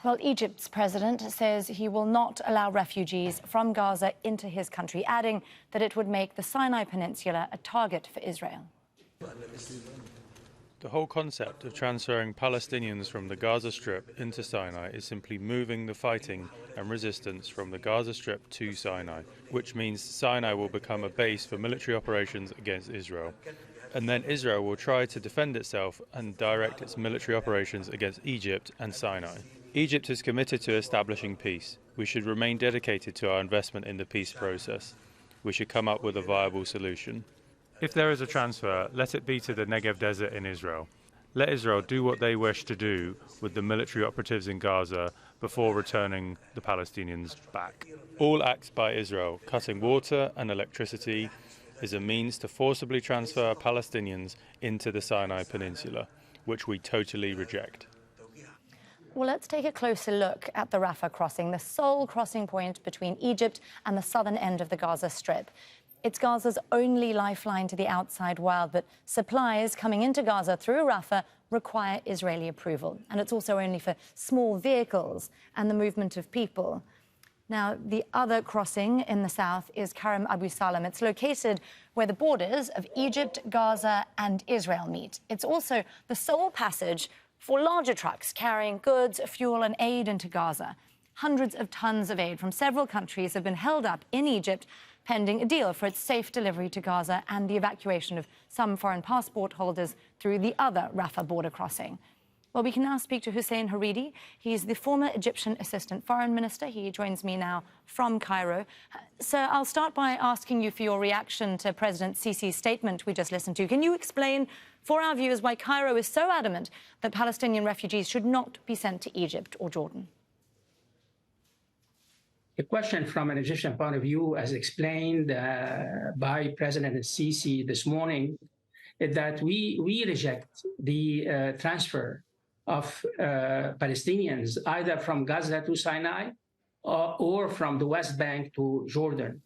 Well, Egypt's president says he will not allow refugees from Gaza into his country, adding that it would make the Sinai Peninsula a target for Israel. The whole concept of transferring Palestinians from the Gaza Strip into Sinai is simply moving the fighting and resistance from the Gaza Strip to Sinai, which means Sinai will become a base for military operations against Israel. And then Israel will try to defend itself and direct its military operations against Egypt and Sinai. Egypt is committed to establishing peace. We should remain dedicated to our investment in the peace process. We should come up with a viable solution. If there is a transfer, let it be to the Negev desert in Israel. Let Israel do what they wish to do with the military operatives in Gaza before returning the Palestinians back. All acts by Israel, cutting water and electricity, is a means to forcibly transfer Palestinians into the Sinai Peninsula, which we totally reject. Well, let's take a closer look at the Rafah crossing, the sole crossing point between Egypt and the southern end of the Gaza Strip. It's Gaza's only lifeline to the outside world, but supplies coming into Gaza through Rafah require Israeli approval. And it's also only for small vehicles and the movement of people. Now, the other crossing in the south is Karam Abu Salam. It's located where the borders of Egypt, Gaza and Israel meet. It's also the sole passage for larger trucks carrying goods, fuel and aid into Gaza. Hundreds of tons of aid from several countries have been held up in Egypt pending a deal for its safe delivery to Gaza and the evacuation of some foreign passport holders through the other Rafah border crossing. Well, we can now speak to Hussein Haridi. He's the former Egyptian Assistant Foreign Minister. He joins me now from Cairo. Sir, I'll start by asking you for your reaction to President Sisi's statement we just listened to. Can you explain for our viewers why Cairo is so adamant that Palestinian refugees should not be sent to Egypt or Jordan? The question from an Egyptian point of view, as explained by President Sisi this morning, is that we reject the transfer of Palestinians either from Gaza to Sinai or from the West Bank to Jordan,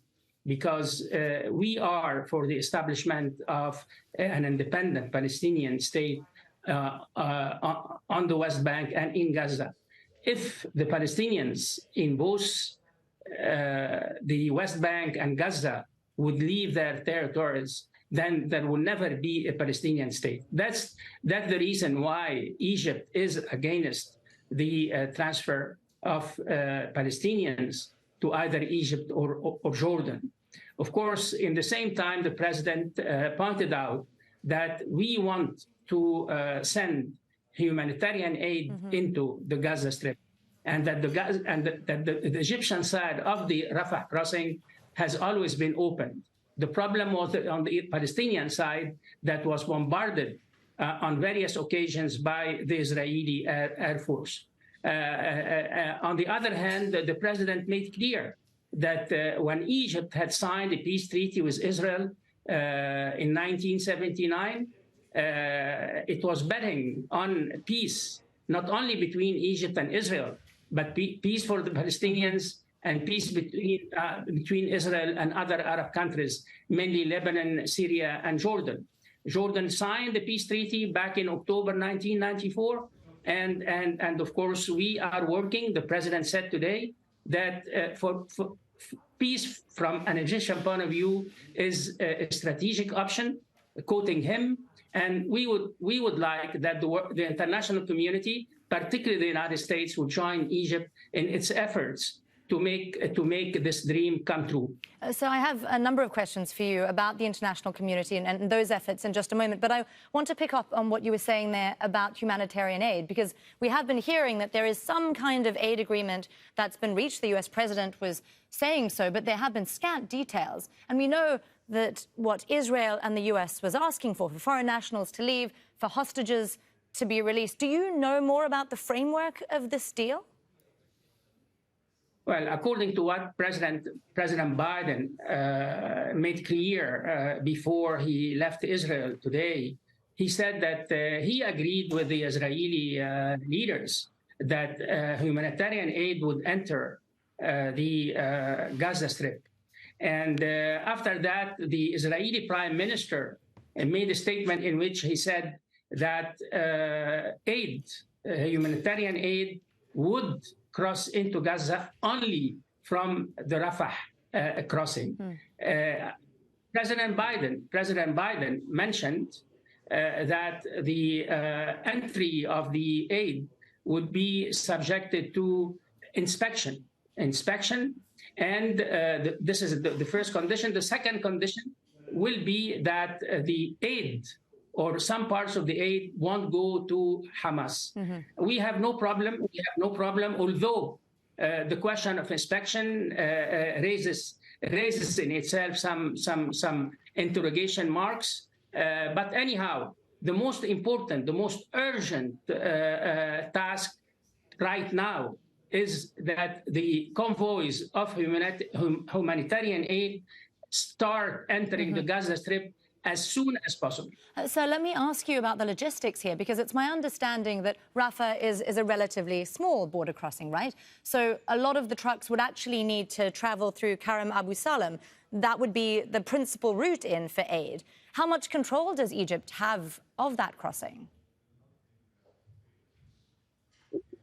because we are for the establishment of an independent Palestinian state on the West Bank and in Gaza. If the Palestinians in both the West Bank and Gaza would leave their territories, then there will never be a Palestinian state. That's the reason why Egypt is against the transfer of Palestinians to either Egypt or Jordan. Of course, in the same time, the president pointed out that we want to send humanitarian aid into the Gaza Strip, and that the Egyptian side of the Rafah crossing has always been open. The problem was that on the Palestinian side that was bombarded on various occasions by the Israeli Air Force. On the other hand, the president made clear that when Egypt had signed a peace treaty with Israel in 1979, it was betting on peace, not only between Egypt and Israel, but peace for the Palestinians and peace between Israel and other Arab countries, mainly Lebanon, Syria, and Jordan. Jordan signed the peace treaty back in October 1994, and of course we are working. The president said today that for peace from an Egyptian point of view is a strategic option, quoting him, and we would like that the international community, particularly the United States, would join Egypt in its efforts to make this dream come true. So I have a number of questions for you about the international community and those efforts in just a moment. But I want to pick up on what you were saying there about humanitarian aid, because we have been hearing that there is some kind of aid agreement that's been reached. The US president was saying so, but there have been scant details. And we know that what Israel and the US was asking for foreign nationals to leave, for hostages to be released. Do you know more about the framework of this deal? Well, according to what President Biden made clear before he left Israel today, he said that he agreed with the Israeli leaders that humanitarian aid would enter the Gaza Strip. And after that, the Israeli Prime Minister made a statement in which he said that humanitarian aid would cross into Gaza only from the Rafah crossing. President Biden mentioned that the entry of the aid would be subjected to inspection, and this is the first condition. The second condition will be that the aid or some parts of the aid won't go to Hamas. We have no problem. Although the question of inspection raises in itself some interrogation marks. But anyhow, the most important, the most urgent task right now is that the convoys of humanitarian aid start entering the Gaza Strip as soon as possible. So let me ask you about the logistics here, because it's my understanding that Rafah is a relatively small border crossing, right? So a lot of the trucks would actually need to travel through Karam Abu Salam. That would be the principal route in for aid. How much control does Egypt have of that crossing?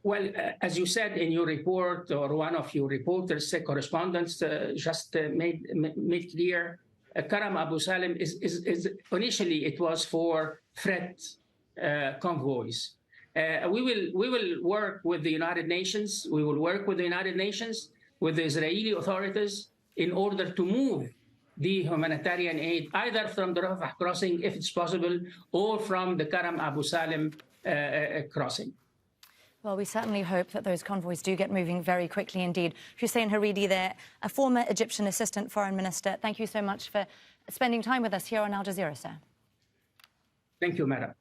Well, as you said in your report, or one of your reporters, correspondents, just made clear, Karam Abu Salam is initially it was for freight convoys. We will work with the United Nations. We will work with the United Nations, with the Israeli authorities, in order to move the humanitarian aid either from the Rafah crossing, if it's possible, or from the Karam Abu Salam crossing. Well, we certainly hope that those convoys do get moving very quickly indeed. Hussein Haridi there, a former Egyptian assistant foreign minister. Thank you so much for spending time with us here on Al Jazeera, sir. Thank you, madam.